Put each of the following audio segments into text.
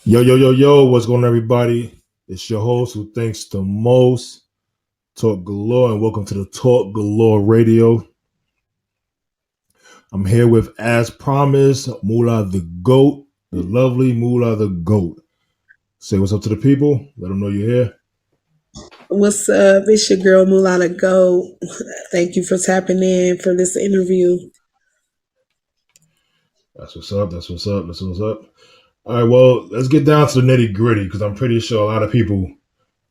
Yo, yo, yo, yo, what's going on, everybody? It's your host who thinks the most, Talk Galore, and welcome to the Talk Galore Radio. I'm here with, as promised, Moolah the Goat, the lovely Moolah the Goat. Say what's up to the people. Let them know you're here. What's up? It's your girl Moolah Thee Goat. Thank you for tapping in for this interview. That's what's up. That's what's up. That's what's up. All right, well, let's get down to the nitty gritty because I'm pretty sure a lot of people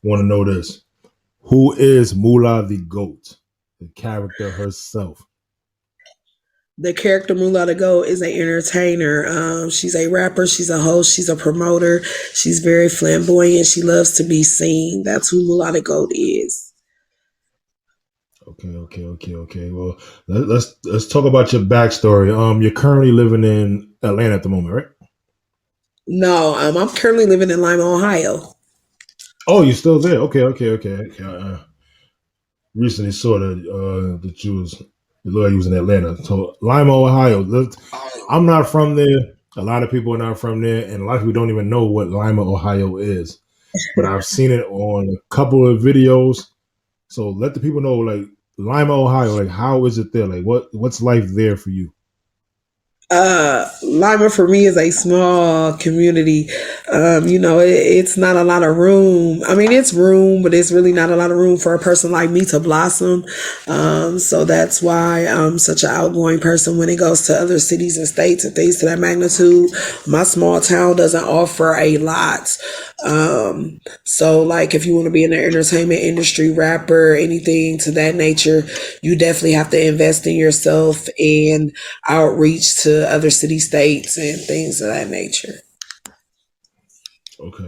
want to know this. Who is Moolah the Goat, the character herself? The character Moolah Thee Goat is an entertainer. She's a rapper, she's a host, she's a promoter. She's very flamboyant. She loves to be seen. That's who Moolah Thee Goat is. Okay. Well, let's talk about your backstory. You're currently living in Atlanta at the moment, right? No, I'm currently living in Lima, Ohio. Oh, you're still there. Okay. Recently saw that you looked like you was in Atlanta. So Lima, Ohio. I'm not from there. A lot of people are not from there, and a lot of people don't even know what Lima, Ohio is. But I've seen it on a couple of videos. So let the people know, like Lima, Ohio. Like, how is it there? Like, what's life there for you? Lima for me is a small community. It's not a lot of room. I mean, it's room, but it's really not a lot of room for a person like me to blossom. So that's why I'm such an outgoing person when it goes to other cities and states and things to that magnitude. My small town doesn't offer a lot. So like if you want to be in the entertainment industry, rapper, anything to that nature, you definitely have to invest in yourself and outreach to other city states and things of that nature. Okay.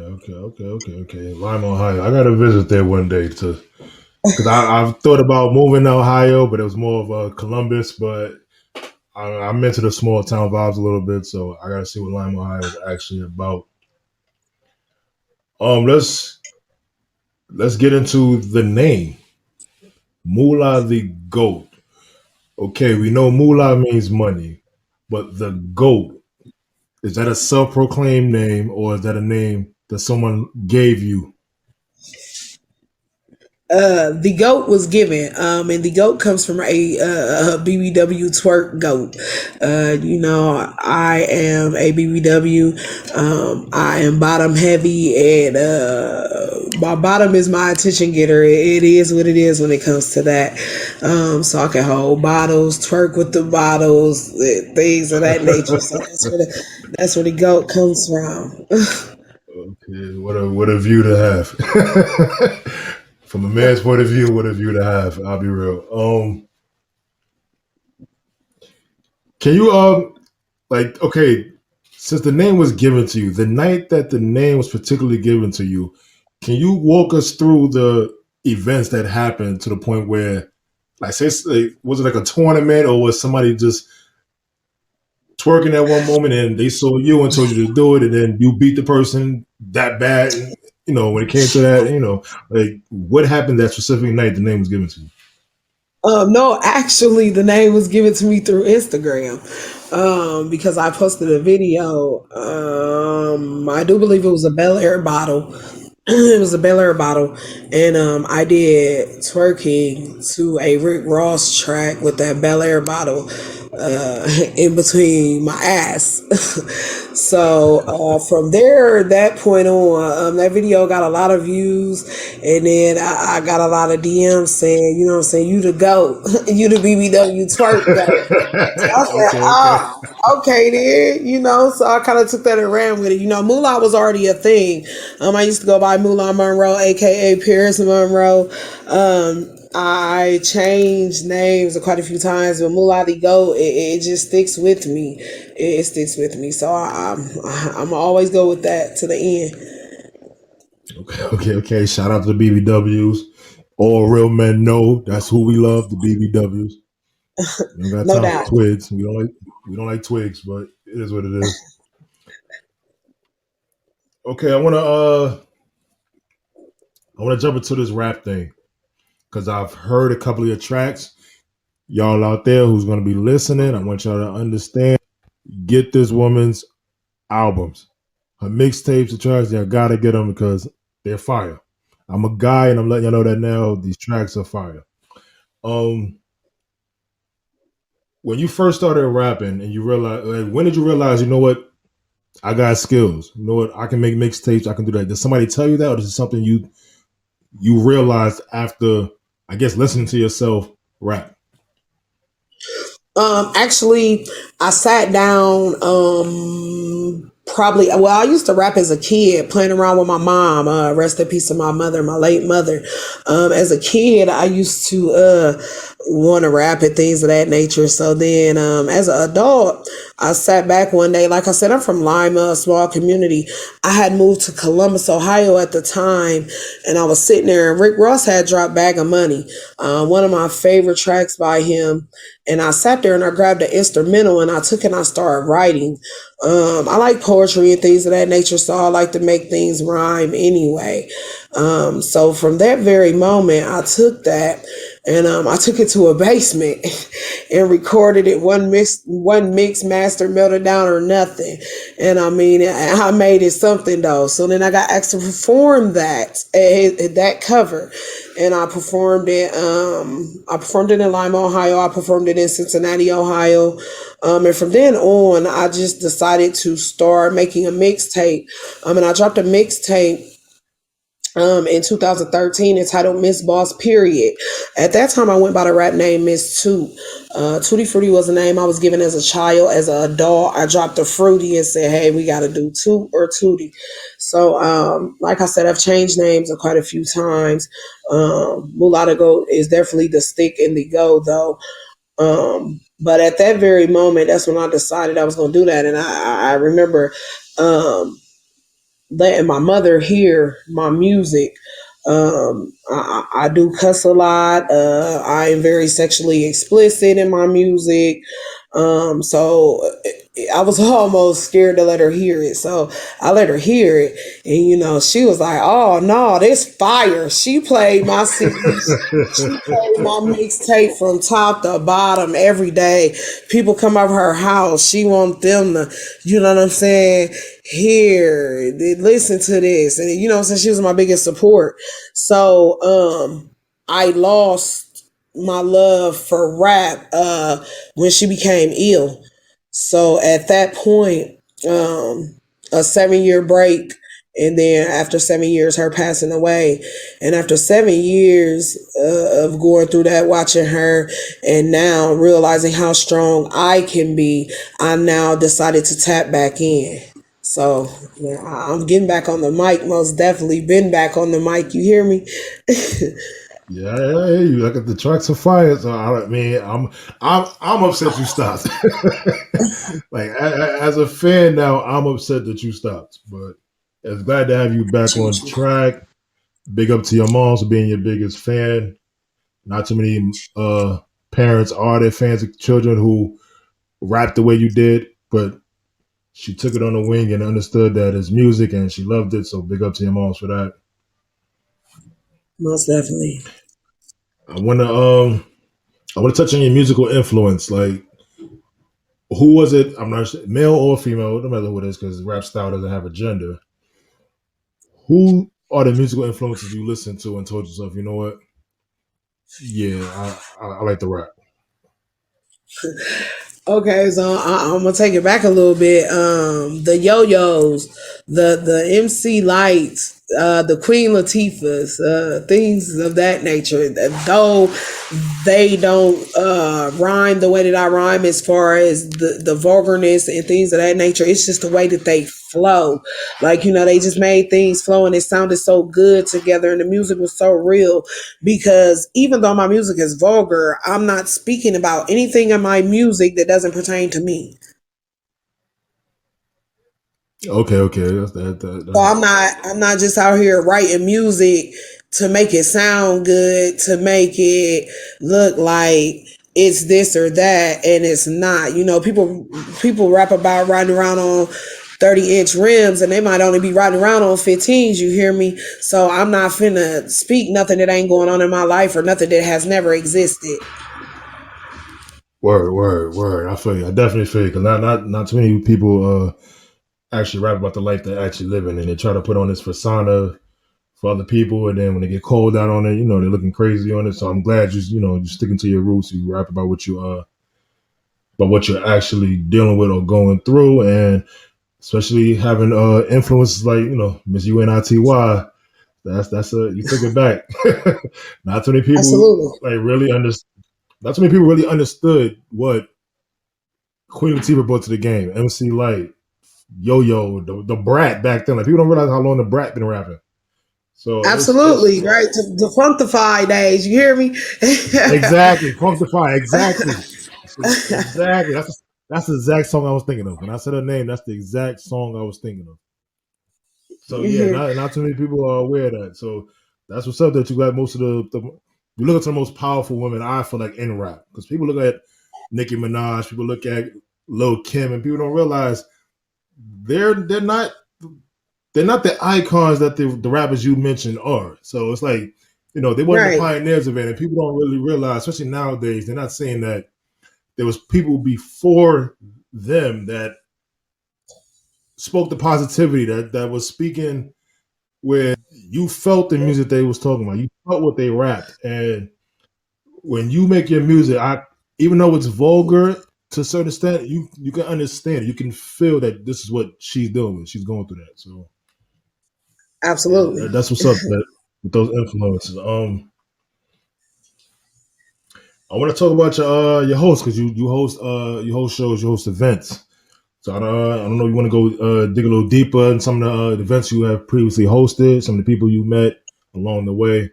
Lima, Ohio. I gotta visit there one day to because I've thought about moving to Ohio, but it was more of a Columbus. But I'm into the small town vibes a little bit, so I gotta see what Lima, Ohio is actually about. Um, let's let's get into the name Moolah the Goat. Okay, we know Moolah means money, but the Goat, is that a self-proclaimed name or is that a name that someone gave you? The goat was given, and the goat comes from a BBW twerk goat. I am a BBW. I am bottom heavy, and my bottom is my attention getter. It is what it is when it comes to that. So I can hold bottles, twerk with the bottles, things of that nature. So that's where the goat comes from. Okay, what a view to have. From a man's point of view, what a view to have. I'll be real. Can you like okay, since the name was given to you, the night that the name was particularly given to you, can you walk us through the events that happened to the point where, like, say, like, was it like a tournament or was somebody just twerking at one moment and they saw you and told you to do it, and then you beat the person that bad? And, when it came to that, like what happened that specific night the name was given to you? No, actually, the name was given to me through Instagram because I posted a video. I do believe it was a Bel Air bottle. It was a Bel Air bottle, and I did twerking to a Rick Ross track with that Bel Air bottle in between my ass. So from there, that point on, that video got a lot of views, and then I got a lot of DMs saying, you know what I'm saying, you the goat, you the BBW twerk goat. So I said, Okay. okay then, so I kind of took that and ran with it. Moolah was already a thing. I used to go by Moolah Monroe, aka Paris Monroe. I changed names quite a few times, but Moolah Thee Goat, it just sticks with me. It sticks with me, so I'm always go with that to the end. Okay. Shout out to the BBWs. All real men know that's who we love, the BBWs. We don't got No time for doubt. twigs. We don't like twigs, but it is what it is. Okay, I wanna jump into this rap thing because I've heard a couple of your tracks. Y'all out there who's gonna be listening, I want y'all to understand. Get this woman's albums. Her mixtapes, the tracks, yeah, I gotta get them because they're fire. I'm a guy, and I'm letting you know that now. These tracks are fire. Um, when you first started rapping, and you realize, like, when did you realize, you know what, I got skills. You know what, I can make mixtapes. I can do that. Did somebody tell you that, or is it something you realized after, I guess, listening to yourself rap? Actually, I sat down. Probably. Well, I used to rap as a kid, playing around with my mom. Rest in peace to my mother, my late mother. As a kid, I used to want to rap and things of that nature. So then, as an adult, I sat back one day. Like I said, I'm from Lima, a small community. I had moved to Columbus, Ohio at the time, and I was sitting there, and Rick Ross had dropped Bag of Money, one of my favorite tracks by him. And I sat there and I grabbed the instrumental and I took it and I started writing. I like poetry and things of that nature, so I like to make things rhyme anyway. So from that very moment, I took that and I took it to a basement and recorded it. One mix, master, melted down or nothing. And I mean, I made it something though. So then I got asked to perform that cover, and I performed it. I performed it in Lima, Ohio. I performed it in Cincinnati, Ohio. And from then on, I just decided to start making a mixtape. And I dropped a mixtape in 2013 entitled Miss Boss Period. At that time, I went by the rap name Miss Toot. Tutti Frutti was a name I was given as a child. As an adult, I dropped a Fruity and said, hey, we got to do Toot or Tootie. So, like I said, I've changed names quite a few times. Moolah Thee Goat is definitely the stick and the go, though. But at that very moment, that's when I decided I was going to do that. And I remember letting my mother hear my music. I do cuss a lot. I am very sexually explicit in my music. So I was almost scared to let her hear it. So I let her hear it. And, she was like, oh, no, this fire. She played my CDs. She played my mixtape from top to bottom every day. People come over her house. She want them to, you know what I'm saying? Here, listen to this. And, since she was my biggest support. So, I lost my love for rap when she became ill. So at that point, a 7 year break, and then after 7 years, her passing away, and after 7 years of going through that, watching her, and now realizing how strong I can be, I now decided to tap back in. So yeah, I'm getting back on the mic. Most definitely been back on the mic. You hear me? Yeah, I hear you. Like the tracks are fire. So I mean, I'm upset you stopped. Like as a fan now, I'm upset that you stopped. But it's glad to have you back on track. Big up to your moms for being your biggest fan. Not too many parents are their fans of children who rap the way you did, but she took it on the wing and understood that it's music and she loved it. So big up to your moms for that. Most definitely. I wanna touch on your musical influence. Like who was it? I'm not sure, male or female, no matter who it is, because rap style doesn't have a gender. Who are the musical influences you listened to and told yourself, you know what? Yeah, I like the rap. Okay, so I'm gonna take it back a little bit. The Yo-Yos, the MC Lights, the Queen Latifahs, things of that nature. Though they don't rhyme the way that I rhyme, as far as the vulgarness and things of that nature. It's just the way that they flow. Like, they just made things flow and it sounded so good together and the music was so real, because even though my music is vulgar, I'm not speaking about anything in my music that doesn't pertain to me. Okay, So I'm not just out here writing music to make it sound good, to make it look like it's this or that, and it's not. People rap about riding around on 30-inch rims and they might only be riding around on 15s, you hear me? So I'm not finna speak nothing that ain't going on in my life or nothing that has never existed. word. I feel you. I definitely feel you because not too many people. actually rap about the life they're actually living, and they try to put on this persona for other people, and then when they get called out on it, they're looking crazy on it. So I'm glad you're sticking to your roots. You rap about what you're actually dealing with or going through, and especially having influences like Miss UNITY. That's a you took it back. Not too many people Absolutely. like really understood. Not too many people really understood what Queen Latifah brought to the game. MC Light, Yo Yo, the Brat back then. Like people don't realize how long the Brat been rapping. So it's Absolutely, right? To Funkify days, you hear me? exactly Funkify. Exactly, exactly. That's the exact song I was thinking of. When I said her name, that's the exact song I was thinking of. So yeah, not too many people are aware of that. So that's what's up. That you got most of the you look at the most powerful women I feel like in rap because people look at Nicki Minaj, people look at Lil Kim, and people don't realize they're not they're not the icons that the rappers you mentioned are. So it's like they weren't the Right, pioneers of it, and people don't really realize, especially nowadays, they're not saying that there was people before them that spoke the positivity that was speaking where you felt the music they was talking about. You felt what they rapped. And when you make your music, I even though it's vulgar to a certain extent, you can understand it. You can feel that this is what she's dealing with. She's going through that. So yeah, absolutely. that's what's up with those influences. I want to talk about your host because you host shows, you host events. So I don't know if you want to go dig a little deeper in some of the events you have previously hosted, some of the people you met along the way.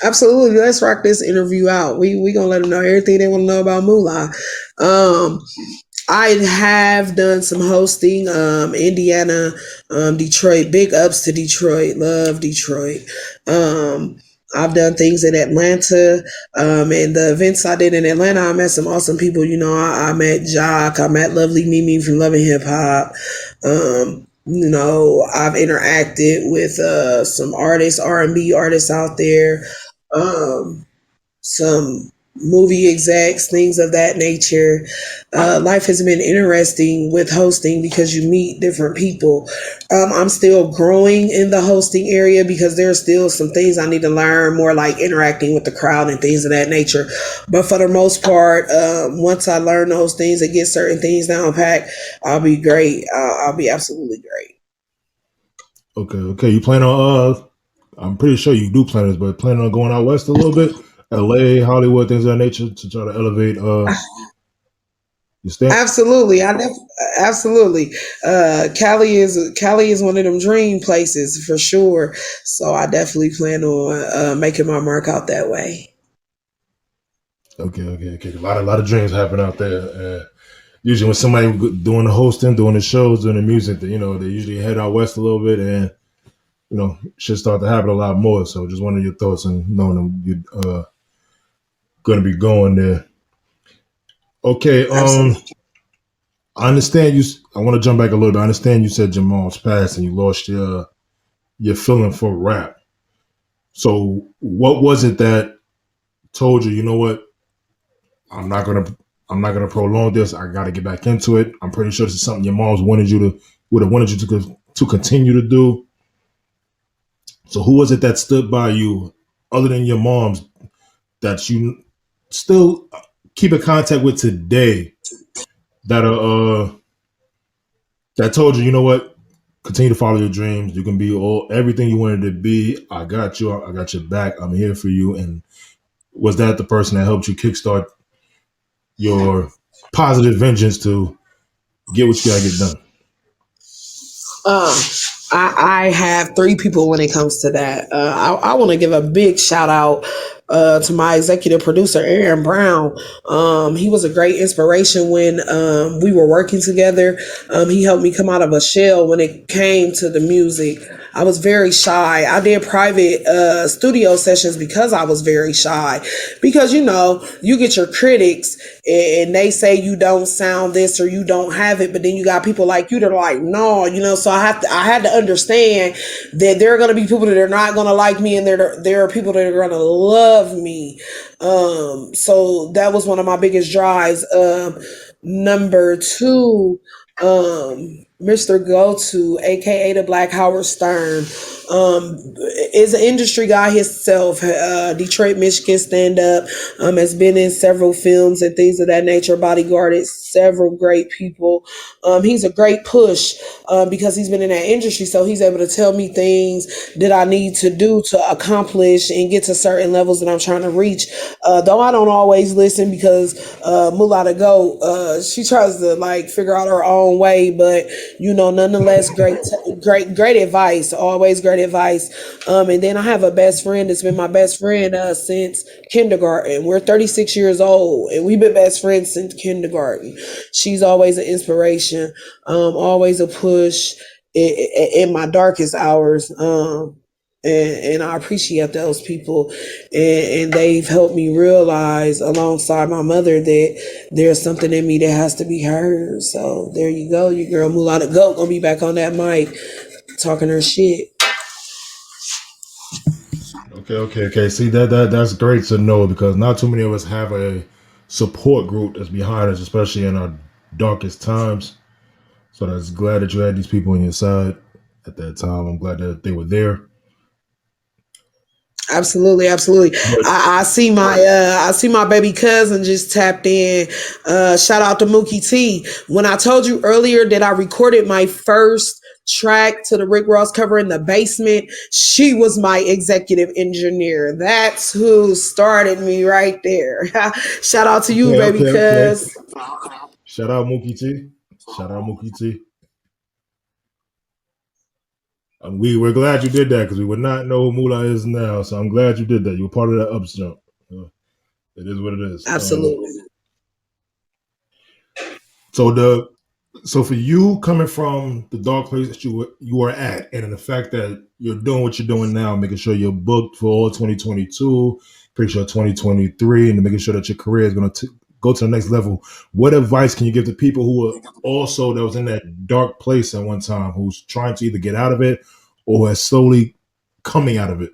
Absolutely. Let's rock this interview out. We gonna let them know everything they want to know about Moolah. Um, I have done some hosting, Indiana, Detroit. Big ups to Detroit. Love Detroit. Um, I've done things in Atlanta, and the events I did in Atlanta, I met some awesome people. I met Jock, I met Lovely Mimi from Love and Hip Hop. I've interacted with some artists, R&B artists out there, um, some movie execs, things of that nature. Life has been interesting with hosting because you meet different people. I'm still growing in the hosting area because there's still some things I need to learn more, like interacting with the crowd and things of that nature. But for the most part, once I learn those things and get certain things down pat, I'll be great. I'll be absolutely great. Okay, okay. You plan on I'm pretty sure you do plan this, but planning on going out west a little bit, LA, Hollywood, things of that nature to try to elevate your stamp. Absolutely, absolutely. Cali is one of them dream places for sure. So I definitely plan on making my mark out that way. Okay, okay, okay. A lot of dreams happen out there. Usually when somebody doing the hosting, doing the shows, doing the music, they usually head out west a little bit and should start to happen a lot more. So just wondering your thoughts on knowing that you're going to be going there. Okay, Absolutely. I understand you. I want to jump back a little bit. I understand you said Jamal's passed and you lost your feeling for rap. So what was it that told you? You know what? I'm not gonna. I'm not gonna prolong this. I got to get back into it. I'm pretty sure this is something your mom's wanted you to would have wanted you to continue to do. So who was it that stood by you, other than your mom's, that you still keep in contact with today? That that told you, you know what? Continue to follow your dreams. You can be everything you wanted to be. I got you. I got your back. I'm here for you. And was that the person that helped you kickstart your positive vengeance to get what you gotta get done? Um, I have three people when it comes to that. I want to give a big shout out to my executive producer, Aaron Brown. He was a great inspiration when we were working together. He helped me come out of a shell when it came to the music. I was very shy. I did private studio sessions because I was very shy. Because, you get your critics and they say you don't sound this or you don't have it, but then you got people like you that are like, no, so I had to understand that there are going to be people that are not going to like me, and there are people that are going to love me. So that was one of my biggest drives. Number two, Mr. Go To, aka the Black Howard Stern, is an industry guy himself. Detroit, Michigan stand up. Has been in several films and things of that nature. Bodyguarded several great people. He's a great push because he's been in that industry, so he's able to tell me things that I need to do to accomplish and get to certain levels that I'm trying to reach. Though I don't always listen because Moolah Thee Goat, she tries to like figure out her own way, but nonetheless, great advice. Always great advice. And then I have a best friend that's been my best friend since kindergarten. We're 36 years old, and we've been best friends since kindergarten. She's always an inspiration, always a push in my darkest hours. And I appreciate those people, and they've helped me realize, alongside my mother, that there's something in me that has to be heard. So there you go, your girl Moolah Thee Goat gonna be back on that mic talking her shit. Okay. See that's great to know because not too many of us have a support group that's behind us, especially in our darkest times. So that's glad that you had these people on your side at that time. I'm glad that they were there. Absolutely, absolutely. But I see my baby cousin just tapped in. Shout out to Mookie T. When I told you earlier that I recorded my first track to the Rick Ross cover in the basement, she was my executive engineer. That's who started me right there. Shout out to you, baby okay. cuz. Shout out Mookie T. Shout out Mookie T. We're glad you did that because we would not know who Mula is now. So I'm glad you did that. You were part of that ups jump. It is what it is. Absolutely. So the so for you coming from the dark place that you were at, and the fact that you're doing what you're doing now, making sure you're booked for all 2022, pretty sure 2023, and making sure that your career is going to go to the next level. What advice can you give to people who were also that was in that dark place at one time, who's trying to either get out of it or is slowly coming out of it?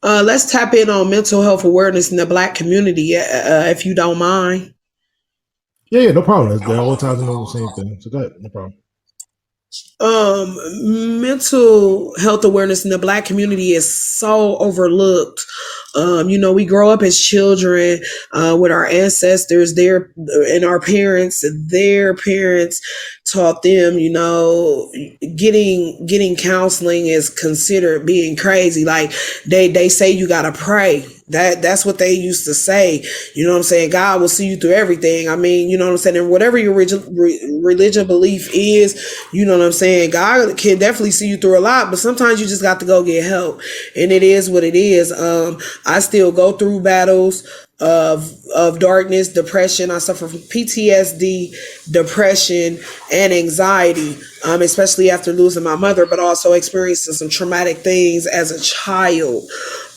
Let's tap in on mental health awareness in the Black community, if you don't mind. Yeah, no problem. They're all times in the same thing. So go ahead, no problem. Mental health awareness in the Black community is so overlooked. We grow up as children with our ancestors, their and our parents, their parents taught them, getting counseling is considered being crazy. Like they say you gotta pray. That's what they used to say. You know what I'm saying? God will see you through everything. I mean, you know what I'm saying? And whatever your religion belief is, you know what I'm saying? God can definitely see you through a lot, but sometimes you just got to go get help. And it is what it is. I still go through battles of darkness, depression. I suffer from PTSD, depression, and anxiety, especially after losing my mother, but also experiencing some traumatic things as a child,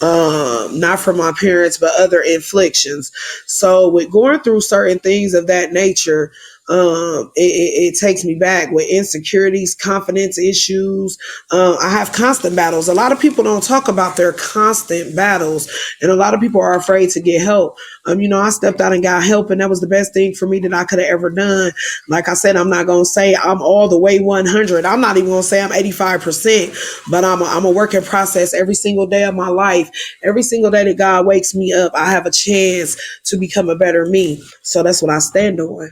not from my parents, but other inflictions. So, with going through certain things of that nature, it takes me back with insecurities, confidence issues. I have constant battles. A lot of people don't talk about their constant battles, and a lot of people are afraid to get help. I stepped out and got help, and that was the best thing for me that I could have ever done. Like I said, I'm not gonna say I'm all the way 100. I'm not even gonna say I'm 85%, but I'm a work in process every single day of my life. Every single day that God wakes me up, I have a chance to become a better me. So that's what I stand on.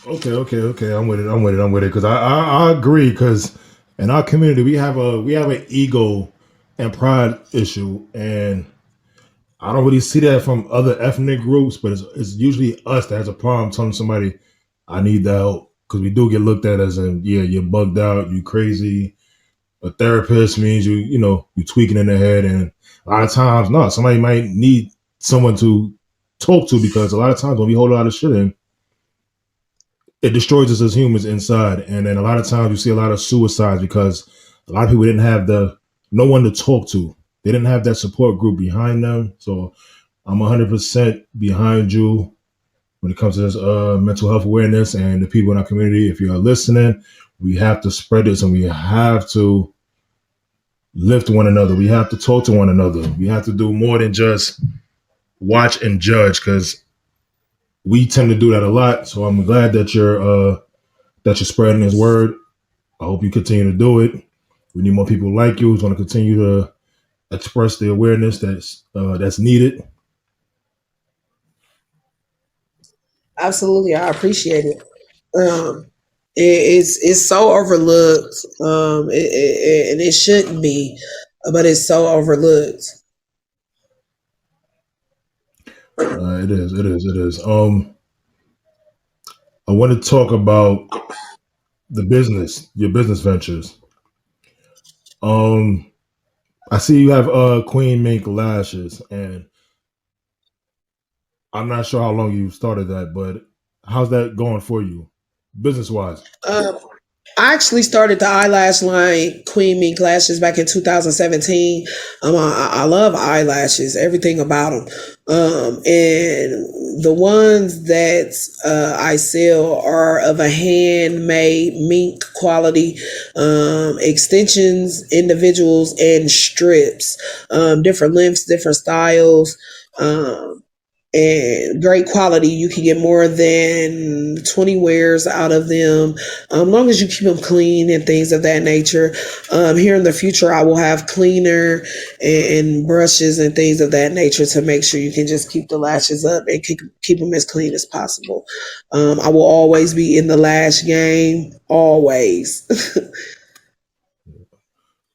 Okay. I'm with it. Because I agree. Because in our community, we have an ego and pride issue, and I don't really see that from other ethnic groups. But it's usually us that has a problem telling somebody, "I need the help," because we do get looked at as in, yeah, you're bugged out, you crazy. A therapist means you tweaking in the head, and a lot of times, no, somebody might need someone to talk to because a lot of times when we hold a lot of shit in, it destroys us as humans inside. And then a lot of times you see a lot of suicides because a lot of people didn't have the no one to talk to. They didn't have that support group behind them. So I'm 100% behind you when it comes to this mental health awareness and the people in our community. If you're listening, we have to spread this and we have to lift one another. We have to talk to one another. We have to do more than just watch and judge because we tend to do that a lot. So I'm glad that you're spreading this word. I hope you continue to do it. We need more people like you who's going to continue to express the awareness that's needed. Absolutely, I appreciate it. Um, it's so overlooked, and it shouldn't be, but it's so overlooked. It is. It is. It is. I want to talk about your business ventures. Um, I see you have Queen Mink lashes, and I'm not sure how long you started that, but how's that going for you, business wise? Um, I actually started the eyelash line Queen Mink Lashes back in 2017. I love eyelashes, everything about them. And the ones that I sell are of a handmade mink quality, extensions, individuals, and strips, different lengths, different styles. Um, and great quality. You can get more than 20 wears out of them, long as you keep them clean and things of that nature. Here in the future, I will have cleaner and brushes and things of that nature to make sure you can just keep the lashes up and keep them as clean as possible. I will always be in the lash game, always.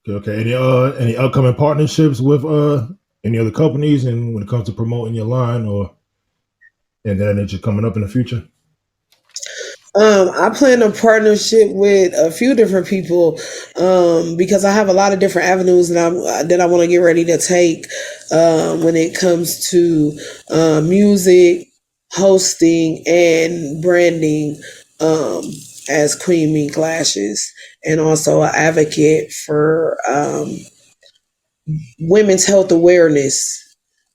Okay. Any upcoming partnerships with any other companies, and when it comes to promoting your line or and that nature coming up in the future? I plan a partnership with a few different people, because I have a lot of different avenues that I want to get ready to take, when it comes to music, hosting, and branding, um, as Queen Mink Lashes, and also an advocate for women's health awareness.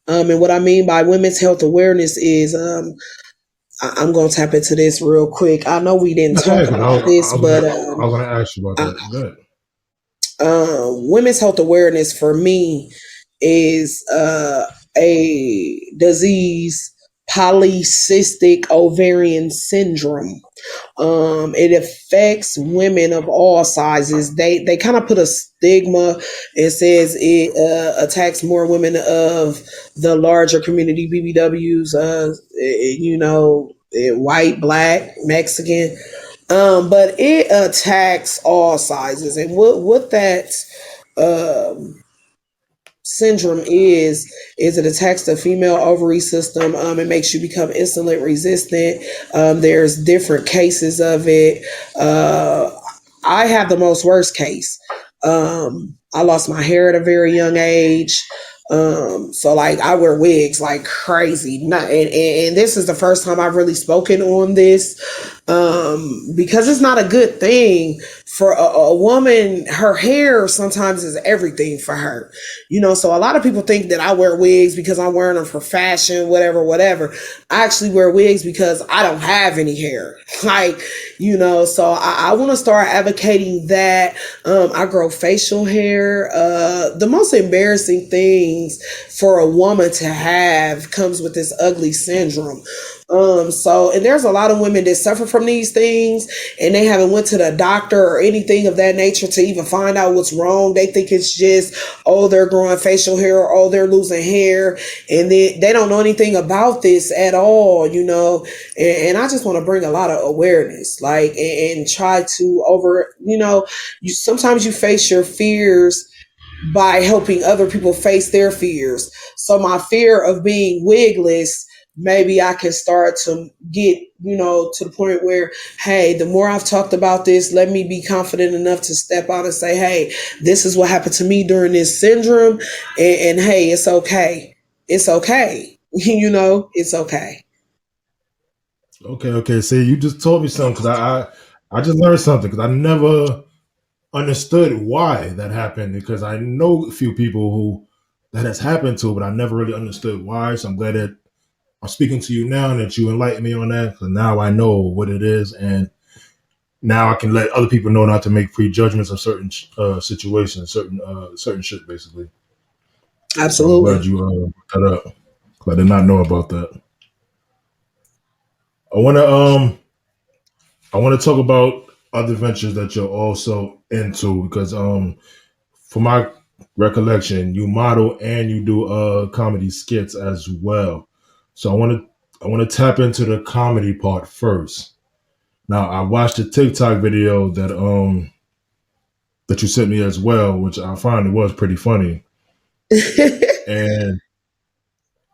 And what I mean by women's health awareness is, I'm going to tap into this real quick. I know we didn't No, go talk ahead. 'Cause about this, but I was gonna ask you about I, that. Good. women's health awareness for me is a disease, polycystic ovarian syndrome. It affects women of all sizes. They kind of put a stigma. It says it attacks more women of the larger community, BBWs. White, black, Mexican. But it attacks all sizes, and what that um syndrome is it attacks the female ovary system. It makes you become insulin resistant. There's different cases of it. uh I have the most worst case. I lost my hair at a very young age. So like I wear wigs like crazy. Not and this is the first time I've really spoken on this, because it's not a good thing for a woman. Her hair sometimes is everything for her, so a lot of people think that I wear wigs because I'm wearing them for fashion, whatever, whatever. I actually wear wigs because I don't have any hair. Like, so I want to start advocating that. I grow facial hair. The most embarrassing things for a woman to have comes with this ugly syndrome. And there's a lot of women that suffer from these things, and they haven't went to the doctor or anything of that nature to even find out what's wrong. They think it's just, oh, they're growing facial hair, or oh, they're losing hair, and they don't know anything about this at all. And I just want to bring a lot of awareness, like, and try to you sometimes you face your fears by helping other people face their fears. So my fear of being wigless, maybe I can start to get, to the point where, hey, the more I've talked about this, let me be confident enough to step out and say, hey, this is what happened to me during this syndrome. And hey, it's okay. It's okay. It's okay. Okay. Okay. See, you just told me something because I just learned something because I never understood why that happened because I know a few people who that has happened to, but I never really understood why. So I'm glad that I'm speaking to you now and that you enlighten me on that. Because now I know what it is, and now I can let other people know not to make prejudgments of certain situations, certain shit, basically. So I'm glad Absolutely. you brought that up. 'Cause I did not know about that. I want to I want to talk about other ventures that you're also into because for my recollection, you model and you do comedy skits as well. So I want to tap into the comedy part first. Now I watched a TikTok video that you sent me as well, which I find it was pretty funny, and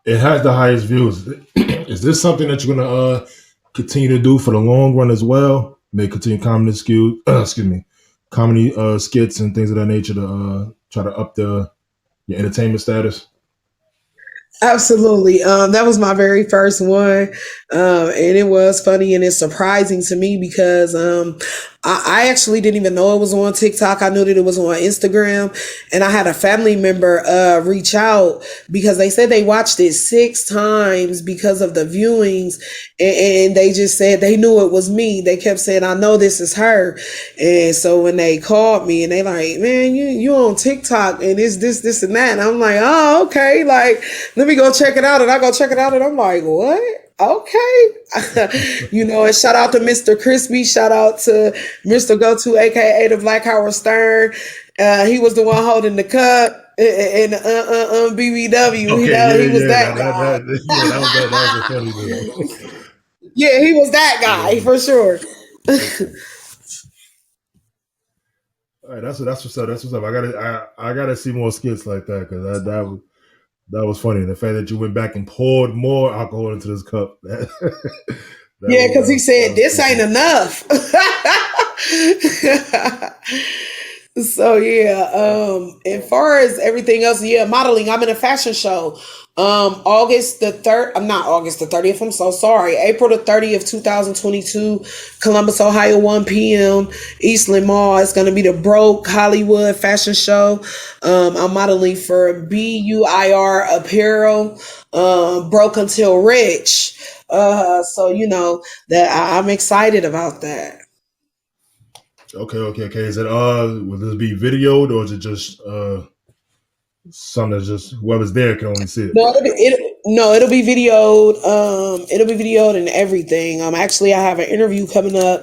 it has the highest views. Is this something that you're gonna continue to do for the long run as well? May continue comedy skills, excuse me, comedy skits and things of that nature to try to up the your entertainment status. Absolutely. That was my very first one. And it was funny and it's surprising to me because I actually didn't even know it was on TikTok. I knew that it was on Instagram. And I had a family member reach out because they said they watched it 6 times because of the viewings. And they just said they knew it was me. They kept saying, I know this is her. And so when they called me and they like, man, you on TikTok and it's this and that. And I'm like, oh, okay. Like, let me go check it out. And I go check it out and I'm like, what? Okay. And shout out to Mr. Crispy. Shout out to Mr. Go To, aka the Black Howard Stern. He was the one holding the cup in BBW. Okay, He was that guy. Yeah, that was a funny video. Yeah, he was that guy Yeah. for sure. All right, that's what's up. That's what's up. I gotta see more skits like that because that was funny. The fact that you went back and poured more alcohol into this cup Yeah, because he that said was this pretty ain't funny. enough. So yeah, as far as everything else, yeah, modeling. I'm in a fashion show. August the third. I'm not August the 30th. I'm so sorry. April the 30th, 2022, Columbus, Ohio, 1 p.m. Eastland Mall. It's gonna be the Broke Hollywood Fashion Show. I'm modeling for BUIR Apparel. Broke Until Rich. So that I'm excited about that. Okay. Is it will this be videoed or is it just something that's just whoever's there can only see it? No, it'll be videoed. It'll be videoed and everything. Actually, I have an interview coming up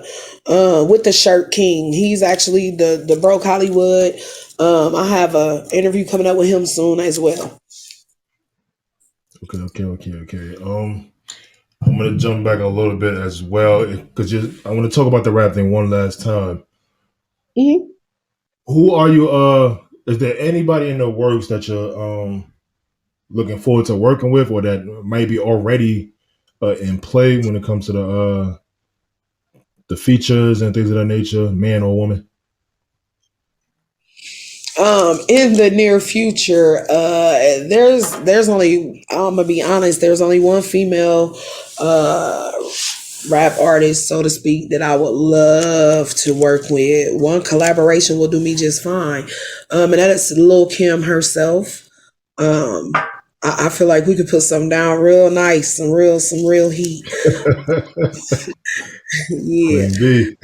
with the Shirt King. He's actually the Broke Hollywood. I have a interview coming up with him soon as well. Okay. I'm gonna jump back a little bit as well because I want to talk about the rap thing one last time. Mhm. Who are you? Is there anybody in the works that you're looking forward to working with, or that might be already in play when it comes to the features and things of that nature, man or woman? In the near future, there's only, I'm gonna be honest, there's only one female uh rap artist, so to speak, that I would love to work with. One collaboration will do me just fine. And that is Lil Kim herself. Um, I feel like we could put something down real nice, some real heat. Yeah. Queen B.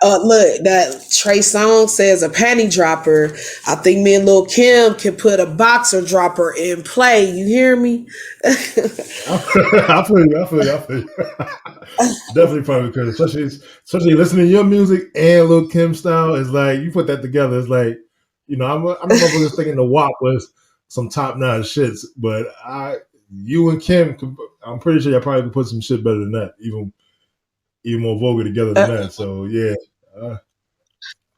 Look, that Trey Songz says a panty dropper. I think me and Lil Kim can put a boxer dropper in play. You hear me? I feel you. I feel you. Definitely probably because especially listening to your music and Lil Kim style is like you put that together. It's like I remember just thinking the WAP was some top notch shits, but you and Kim, I'm pretty sure y'all probably could put some shit better than that, even more vulgar together than that. So yeah, uh,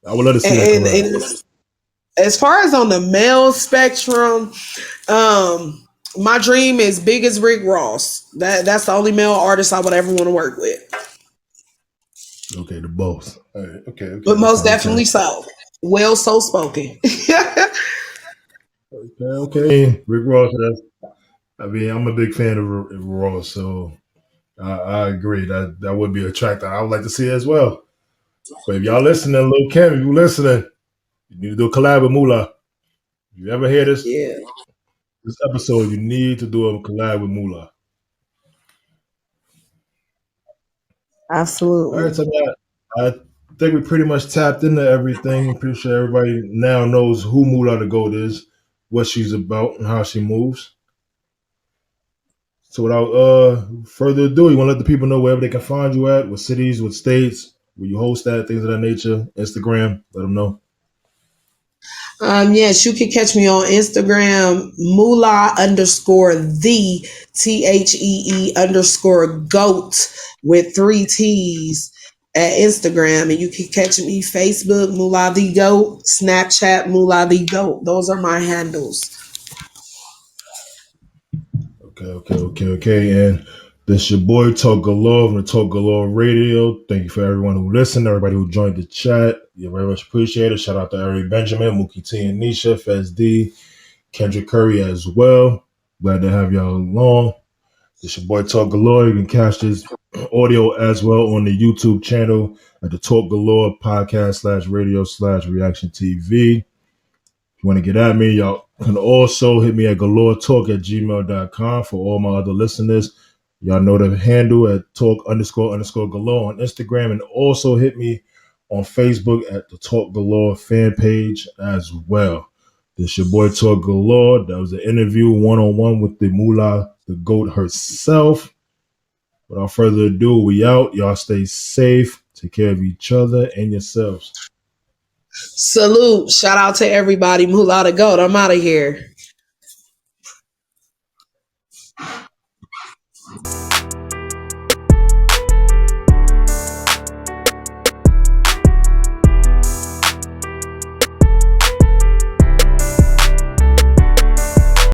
I would love to see that collab. And as far as on the male spectrum, um, my dream is big as Rick Ross. That's the only male artist I would ever want to work with. Okay, the both. All right, okay, But no most problem. Okay. definitely so. Well, so spoken. Okay. Rick Ross. I mean, I'm a big fan of Rick Ross, so I agree that would be attractive. I would like to see it as well. But if y'all listening, Lil Kim, if you listening, you need to do a collab with Moolah. If you ever hear Yeah, this episode, you need to do a collab with Moolah. All right, absolutely. so I think we pretty much tapped into everything. I'm pretty sure everybody now knows who Moolah the Goat is, what she's about, and how she moves. So without further ado, you want to let the people know wherever they can find you at, what cities, what states, where you host at, things of that nature. Instagram, let them know. Yes, you can catch me on Instagram, Moolah underscore the THEE goat with three T's at Instagram. And you can catch me Facebook, Moolah Thee Goat, Snapchat, Moolah Thee Goat. Those are my handles. Okay. And this your boy Talk Galore from the Talk Galore Radio. Thank you for everyone who listened, everybody who joined the chat. You very much appreciate it. Shout out to Ari Benjamin, Mookie T and Nisha, Fez D, Kendrick Curry as well. Glad to have y'all along. This your boy Talk Galore. You can catch this audio as well on the YouTube channel at the Talk Galore podcast/radio/reaction TV. If you want to get at me, y'all can also hit me at galoretalk@gmail.com. For all my other listeners, y'all know the handle at talk__galore on Instagram, and also hit me on Facebook at the Talk Galore fan page as well. This your boy Talk Galore. That was an interview one-on-one with the Moolah, the goat herself. Without further ado, we out. Y'all stay safe. Take care of each other and yourselves. Salute. Shout out to everybody. Moolah the Goat. I'm out of here.